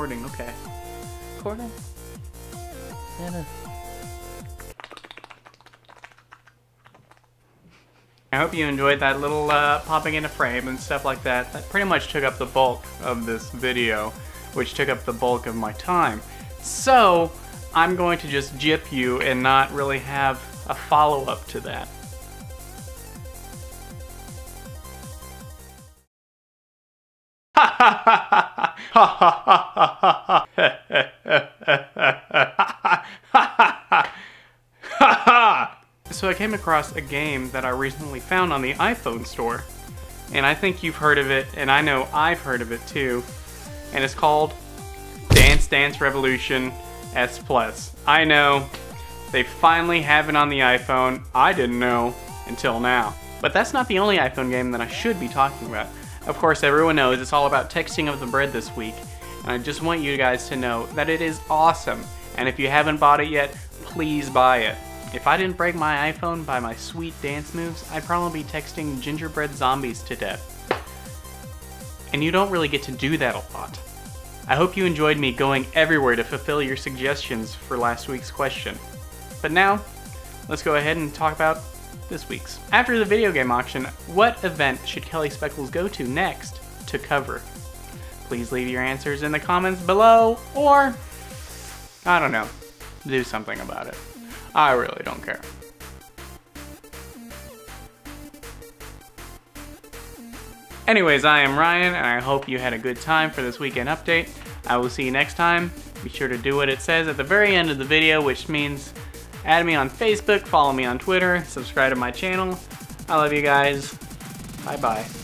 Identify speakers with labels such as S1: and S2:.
S1: recording, okay. Recording? Yeah. I hope you enjoyed that little popping into frame and stuff like that. That pretty much took up the bulk of this video, which took up the bulk of my time. So, I'm going to just jip you and not really have a follow-up to that. So I came across a game that I recently found on the iPhone store, and I think you've heard of it, and I know I've heard of it too, and it's called Dance Dance Revolution S Plus. I know, they finally have it on the iPhone. I didn't know until now. But that's not the only iPhone game that I should be talking about. Of course, everyone knows it's all about texting of the bread this week, and I just want you guys to know that it is awesome, and if you haven't bought it yet, please buy it. If I didn't break my iPhone by my sweet dance moves, I'd probably be texting gingerbread zombies to death. And you don't really get to do that a lot. I hope you enjoyed me going everywhere to fulfill your suggestions for last week's question. But now, let's go ahead and talk about this week's. After the video game auction, what event should Kelly Speckels go to next to cover? Please leave your answers in the comments below, or, I don't know, do something about it. I really don't care. Anyways, I am Ryan, and I hope you had a good time for this weekend update. I will see you next time. Be sure to do what it says at the very end of the video, which means add me on Facebook, follow me on Twitter, subscribe to my channel. I love you guys. Bye-bye.